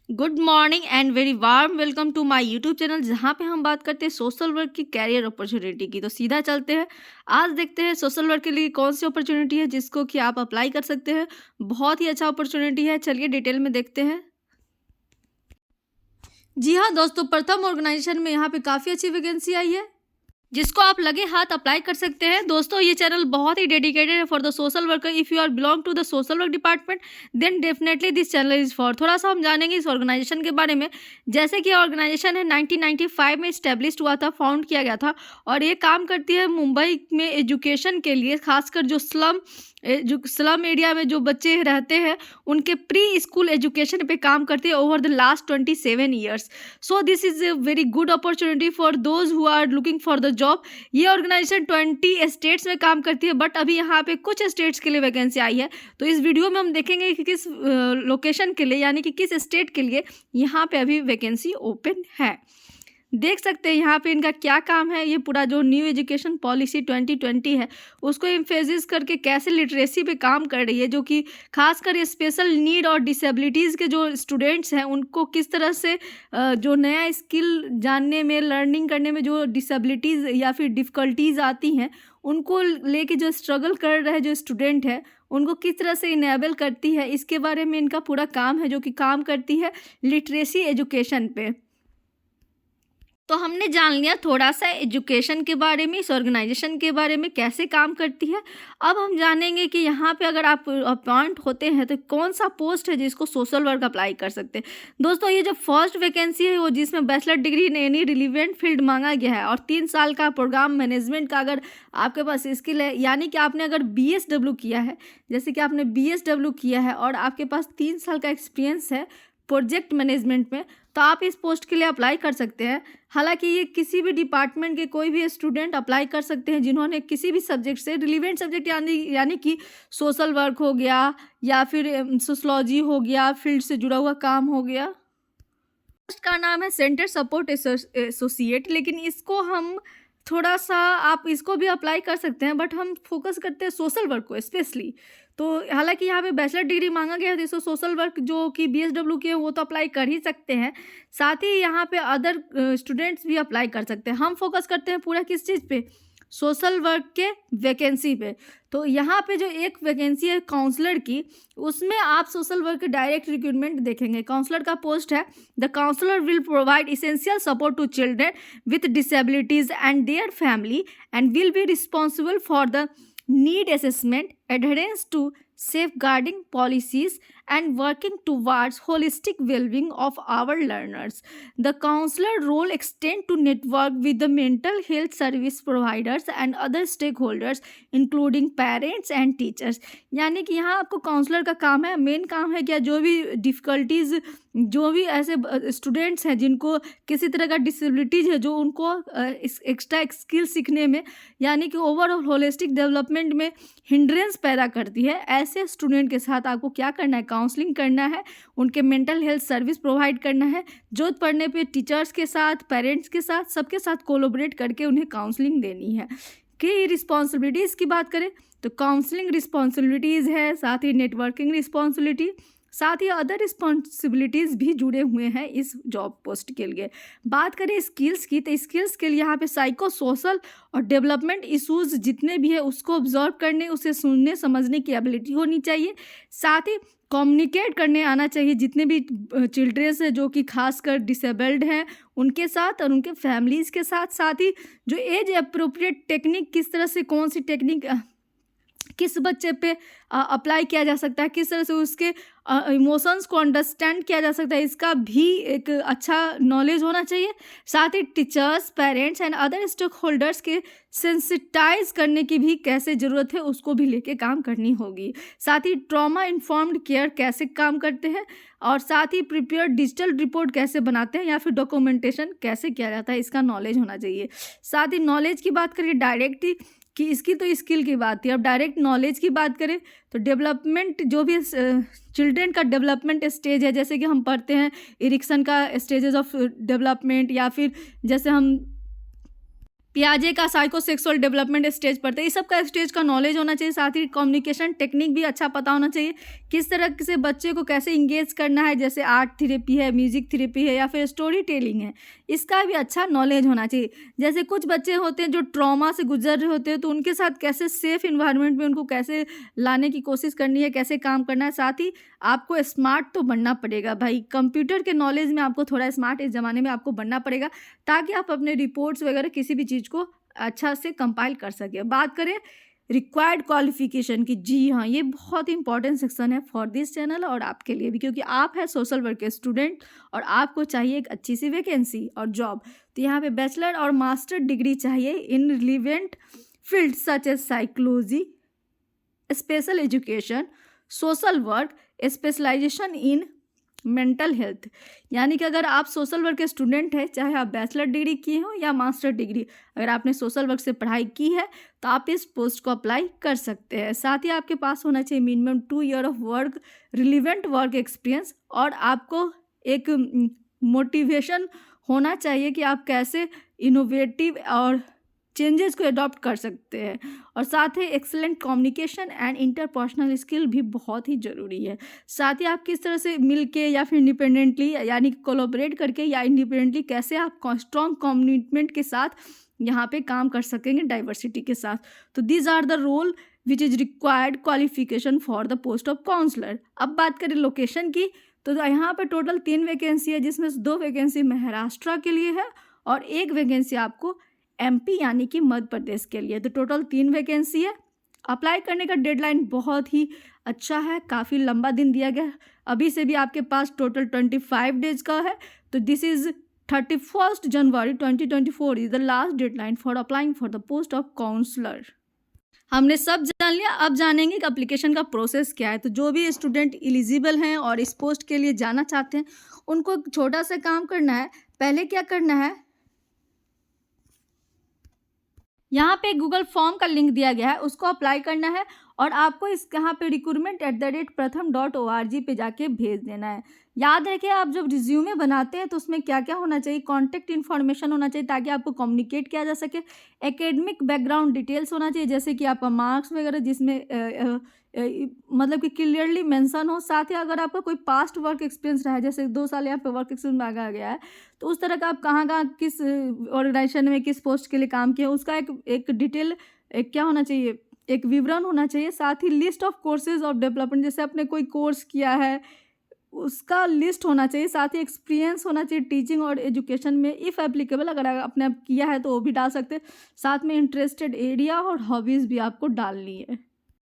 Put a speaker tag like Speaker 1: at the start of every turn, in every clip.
Speaker 1: Good morning and very warm welcome to my YouTube channel जहाँ पे हम बात करते हैं सोशल वर्क की कैरियर अपॉर्चुनिटी की। तो सीधा चलते हैं, आज देखते हैं सोशल वर्क के लिए कौन सी अपॉर्चुनिटी है जिसको कि आप अप्लाई कर सकते हैं। बहुत ही अच्छा अपॉर्चुनिटी है, चलिए डिटेल में देखते हैं। जी हाँ दोस्तों, प्रथम ऑर्गेनाइजेशन में यहाँ पे काफ़ी अच्छी वैकेंसी आई है जिसको आप लगे हाथ अप्लाई कर सकते हैं। दोस्तों ये चैनल बहुत ही डेडिकेटेड है for the social worker. If you are belong to the social work department then definitely this channel is for. थोड़ा सा हम जानेंगे इस ऑर्गेनाइजेशन के बारे में। जैसे कि ऑर्गेनाइजेशन है 1995 में इस्टेब्लिश्ड हुआ था, फाउंड किया गया था और ये काम करती है मुंबई में एजुकेशन के लिए, खासकर जो स्लम एरिया में जो बच्चे रहते हैं उनके प्री स्कूल एजुकेशन पे काम करती है over the last 27 years. So this is a very good opportunity for those who are looking for the job. ये ऑर्गेनाइजेशन 20 स्टेट्स में काम करती है, बट अभी यहाँ पे कुछ स्टेट्स के लिए वैकेंसी आई है। तो इस वीडियो में हम देखेंगे कि किस लोकेशन के लिए यानी कि किस स्टेट के लिए यहाँ पे अभी वैकेंसी ओपन है। देख सकते हैं यहाँ पे इनका क्या काम है। ये पूरा जो न्यू एजुकेशन पॉलिसी 2020 है उसको एम्फेसिस करके कैसे लिटरेसी पे काम कर रही है, जो कि खासकर स्पेशल नीड और डिसेबिलिटीज़ के जो स्टूडेंट्स हैं उनको किस तरह से जो नया स्किल जानने में, लर्निंग करने में जो डिसेबिलिटीज़ या फिर डिफ़िकल्टीज़ आती हैं उनको लेके जो स्ट्रगल कर रहे जो स्टूडेंट है उनको किस तरह से इनेबल करती है, इसके बारे में इनका पूरा काम है, जो कि काम करती है लिटरेसी एजुकेशन पे। तो हमने जान लिया थोड़ा सा एजुकेशन के बारे में, इस ऑर्गेनाइजेशन के बारे में कैसे काम करती है। अब हम जानेंगे कि यहाँ पे अगर आप अपॉइंट होते हैं तो कौन सा पोस्ट है जिसको सोशल वर्क अप्लाई कर सकते हैं। दोस्तों ये जो फर्स्ट वैकेंसी है वो जिसमें bachelor degree in any relevant field मांगा गया है और 3 साल का प्रोग्राम मैनेजमेंट का अगर आपके पास स्किल है, यानी कि आपने अगर BSW किया है, जैसे कि आपने BSW किया है और आपके पास 3 साल का एक्सपीरियंस है प्रोजेक्ट मैनेजमेंट में, तो आप इस पोस्ट के लिए अप्लाई कर सकते हैं। हालांकि ये किसी भी डिपार्टमेंट के कोई भी स्टूडेंट अप्लाई कर सकते हैं जिन्होंने किसी भी सब्जेक्ट से रिलीवेंट सब्जेक्ट यानी कि सोशल वर्क हो गया या फिर सोशलॉजी हो गया, फील्ड से जुड़ा हुआ काम हो गया। पोस्ट का नाम है सेंटर सपोर्ट एसोसिएट, लेकिन इसको हम थोड़ा सा आप इसको भी अप्लाई कर सकते हैं, बट हम फोकस करते हैं सोशल वर्क को स्पेशली। तो हालांकि यहाँ पे बैचलर डिग्री मांगा गया है, तो सोशल वर्क जो कि BSW के हैं वो तो अप्लाई कर ही सकते हैं, साथ ही यहाँ पे अदर स्टूडेंट्स भी अप्लाई कर सकते हैं। हम फोकस करते हैं पूरा किस चीज़ पे, सोशल वर्क के वैकेंसी पे। तो यहाँ पे जो एक वैकेंसी है काउंसलर की, उसमें आप सोशल वर्क के डायरेक्ट रिक्रूटमेंट देखेंगे। काउंसलर का पोस्ट है the counsellor will provide essential support to children with disabilities and their family and will be responsible for the need assessment, adherence to safeguarding policies and working towards holistic well-being of our learners. The counselor role extend to network with the mental health service providers and other stakeholders including parents and teachers. यानी कि यहाँ आपको counsellor का काम है, main काम है क्या, जो भी डिफ़िकल्टीज़, जो भी ऐसे स्टूडेंट्स हैं जिनको किसी तरह का डिसेबिलिटीज़ है, जो उनको एक्स्ट्रा स्किल सीखने में यानी कि ओवरऑल होलिस्टिक डेवलपमेंट में हिंड्रेंस पैदा करती है, ऐसे स्टूडेंट के साथ आपको क्या करना है, काउंसलिंग करना है, उनके मेंटल हेल्थ सर्विस प्रोवाइड करना है, ज़रूरत पड़ने पे टीचर्स के साथ, पेरेंट्स के साथ, सबके साथ कोलैबोरेट करके उन्हें काउंसलिंग देनी है। कि रिस्पॉन्सिबिलिटीज़ की बात करें तो काउंसलिंग रिस्पॉन्सिबिलिटीज़ है, साथ ही नेटवर्किंग रिस्पॉन्सिबिलिटी, साथ ही अदर रिस्पॉन्सिबिलिटीज़ भी जुड़े हुए हैं इस जॉब पोस्ट के लिए। बात करें स्किल्स की, तो स्किल्स के लिए यहाँ पे साइको सोशल और डेवलपमेंट इश्यूज़ जितने भी है उसको ऑब्जर्व करने, उसे सुनने समझने की एबिलिटी होनी चाहिए, साथ ही कम्युनिकेट करने आना चाहिए जितने भी चिल्ड्रेंस हैं जो कि खासकर डिसेबल्ड हैं उनके साथ और उनके फैमिलीज़ के साथ, साथ ही जो एज अप्रोप्रिएट टेक्निक, किस तरह से कौन सी टेक्निक किस बच्चे पे अप्लाई किया जा सकता है, किस तरह से उसके इमोशंस को अंडरस्टैंड किया जा सकता है, इसका भी एक अच्छा नॉलेज होना चाहिए। साथ ही teachers, parents and other stakeholders के सेंसिटाइज करने की भी कैसे ज़रूरत है उसको भी लेके काम करनी होगी। साथ ही ट्रॉमा इन्फॉर्म्ड केयर कैसे काम करते हैं और साथ ही प्रिपेयर डिजिटल रिपोर्ट कैसे बनाते हैं या फिर डॉक्यूमेंटेशन कैसे किया जाता है, इसका नॉलेज होना चाहिए। साथ ही नॉलेज की बात करिए डायरेक्ट कि इसकी तो स्किल की बात थी, अब डायरेक्ट नॉलेज की बात करें तो डेवलपमेंट, जो भी चिल्ड्रेन का डेवलपमेंट स्टेज है, जैसे कि हम पढ़ते हैं इरिक्सन का स्टेजेस ऑफ डेवलपमेंट, या फिर जैसे हम पियाजे का साइकोसेक्सुअल डेवलपमेंट स्टेज पढ़ते हैं। इस सब का स्टेज का नॉलेज होना चाहिए, साथ ही कम्युनिकेशन टेक्निक भी अच्छा पता होना चाहिए, किस तरह से बच्चे को कैसे इंगेज करना है, जैसे आर्ट थेरेपी है, म्यूजिक थेरेपी है या फिर स्टोरी टेलिंग है, इसका भी अच्छा नॉलेज होना चाहिए। जैसे कुछ बच्चे होते हैं जो ट्रॉमा से गुजर रहे होते हैं, तो उनके साथ कैसे सेफ इन्वायरमेंट में उनको कैसे लाने की कोशिश करनी है, कैसे काम करना है। साथ ही आपको स्मार्ट तो बनना पड़ेगा भाई, कंप्यूटर के नॉलेज में आपको थोड़ा स्मार्ट इस ज़माने में आपको बनना पड़ेगा, ताकि आप अपने रिपोर्ट्स वगैरह किसी भी चीज़ को अच्छा से कंपाइल कर सके। बात करें रिक्वायर्ड क्वालिफिकेशन की, जी हाँ, ये बहुत इंपॉर्टेंट सेक्शन है फॉर दिस चैनल और आपके लिए भी, क्योंकि आप है सोशल वर्क के स्टूडेंट और आपको चाहिए एक अच्छी सी वैकेंसी और जॉब। तो यहाँ पे बैचलर और मास्टर डिग्री चाहिए in relevant field such as psychology, special education, social work, specialisation in mental health. यानी कि अगर आप सोशल वर्क के स्टूडेंट हैं, चाहे आप बैचलर डिग्री किए हो या मास्टर डिग्री, अगर आपने सोशल वर्क से पढ़ाई की है तो आप इस पोस्ट को अप्लाई कर सकते हैं। साथ ही आपके पास होना चाहिए minimum 2 year of work relevant work experience, और आपको एक मोटिवेशन होना चाहिए कि आप कैसे इनोवेटिव और चेंजेस को अडॉप्ट कर सकते हैं। और साथ ही excellent communication and interpersonal skill भी बहुत ही ज़रूरी है। साथ ही आप किस तरह से मिल के या फिर इंडिपेंडेंटली यानी कोलैबोरेट करके या इंडिपेंडेंटली कैसे आप स्ट्रॉन्ग कमिटमेंट के साथ यहाँ पे काम कर सकेंगे डाइवर्सिटी के साथ। तो these are the role which is required qualification for the post of counsellor. अब बात करें लोकेशन की, तो यहाँ पर टोटल 3 वैकेंसी है, जिसमें से 2 वैकेंसी महाराष्ट्र के लिए है और 1 वैकेंसी आपको MP यानी कि मध्य प्रदेश के लिए। तो टोटल 3 वैकेंसी है। अप्लाई करने का डेडलाइन बहुत ही अच्छा है, काफ़ी लंबा दिन दिया गया है। अभी से भी आपके पास टोटल 25 डेज का है। तो this is 31 January 2024 is the last deadline for applying for the post of counsellor. हमने सब जान लिया, अब जानेंगे कि एप्लीकेशन का प्रोसेस क्या है। तो जो भी स्टूडेंट एलिजिबल हैं और इस पोस्ट के लिए जाना चाहते हैं, उनको छोटा सा काम करना है। पहले क्या करना है, यहाँ पे गूगल फॉर्म का लिंक दिया गया है, उसको अप्लाई करना है और आपको इस यहाँ पे recruitment@pratham.org पे जाके भेज देना है। याद है कि आप जब रिज्यूमे बनाते हैं तो उसमें क्या क्या होना चाहिए, कॉन्टैक्ट इन्फॉर्मेशन होना चाहिए ताकि आपको कम्युनिकेट किया जा सके, एकेडमिक बैकग्राउंड डिटेल्स होना चाहिए जैसे कि आपका मार्क्स वगैरह जिसमें मतलब कि क्लियरली मेंशन हो। साथ ही अगर आपका कोई पास्ट वर्क एक्सपीरियंस रहा है, जैसे 2 साल यहाँ पे वर्क एक्सपीरियंस मांगा गया है, तो उस तरह का आप कहाँ कहाँ किस ऑर्गेनाइजेशन में किस पोस्ट के लिए काम किया, उसका एक डिटेल क्या होना चाहिए, एक विवरण होना चाहिए। साथ ही list of courses of development, जैसे आपने कोई कोर्स किया है उसका लिस्ट होना चाहिए। साथ ही एक्सपीरियंस होना चाहिए टीचिंग और एजुकेशन में, इफ़ एप्लीकेबल अगर आपने किया है तो वो भी डाल सकते हैं। साथ में इंटरेस्टेड एरिया और हॉबीज़ भी आपको डालनी है।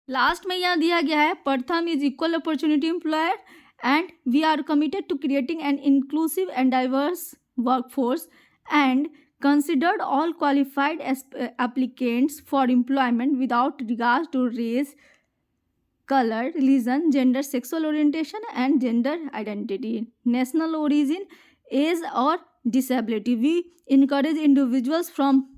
Speaker 1: लास्ट में यहाँ दिया गया है, Pratham is equal opportunity employer and we are committed to creating an inclusive and diverse workforce and considered all qualified applicants for employment without regard to race, color, religion, gender, sexual orientation and gender identity, national origin, age or disability. We encourage individuals from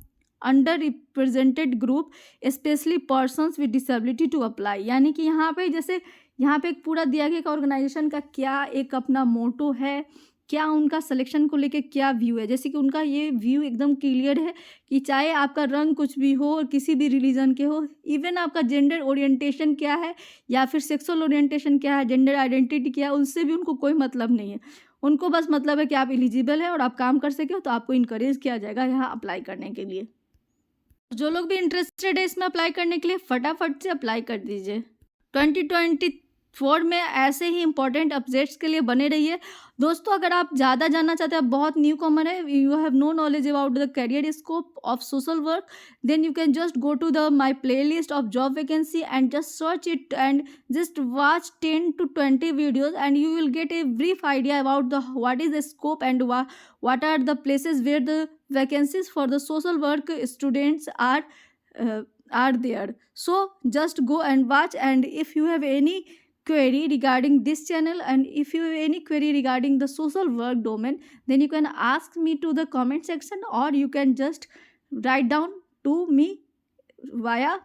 Speaker 1: underrepresented group, especially persons with disability to apply। यानी कि यहाँ पे जैसे यहाँ पे एक पूरा दिया गया कि ऑर्गेनाइजेशन का क्या एक अपना मोटो है, क्या उनका सिलेक्शन को लेके क्या व्यू है। जैसे कि उनका ये व्यू एकदम क्लियर है कि चाहे आपका रंग कुछ भी हो और किसी भी रिलीजन के हो, इवन आपका जेंडर ओरिएंटेशन क्या है या फिर सेक्सुअल ओरिएंटेशन क्या है, जेंडर आइडेंटिटी क्या है, उससे भी उनको कोई मतलब नहीं है। उनको बस मतलब है कि आप एलिजिबल है और आप काम कर सके, तो आपको इनकरेज किया जाएगा यहाँ अप्लाई करने के लिए। जो लोग भी इंटरेस्टेड है इसमें अप्लाई करने के लिए, फटाफट से अप्लाई कर दीजिए। 2024 में ऐसे ही इंपॉर्टेंट अपडेट्स के लिए बने रहिए। दोस्तों अगर आप ज़्यादा जानना चाहते हैं, आप बहुत न्यू कॉमर है, you have no knowledge about the career scope of social work, then you can just go to the my playlist of job vacancy and just search it and just watch 10 to 20 videos and you will get a brief idea about the what is the scope and what are the places where the vacancies for the social work students are there. So just go and watch, and if you have any query regarding this channel and if you have any query regarding the social work domain, then you can ask me to the comment section or you can just write down to me via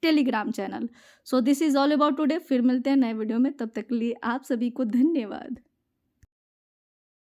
Speaker 1: Telegram channel. So this is all about today. फिर मिलते हैं नए video में, तब तक के लिए आप सभी को धन्यवाद।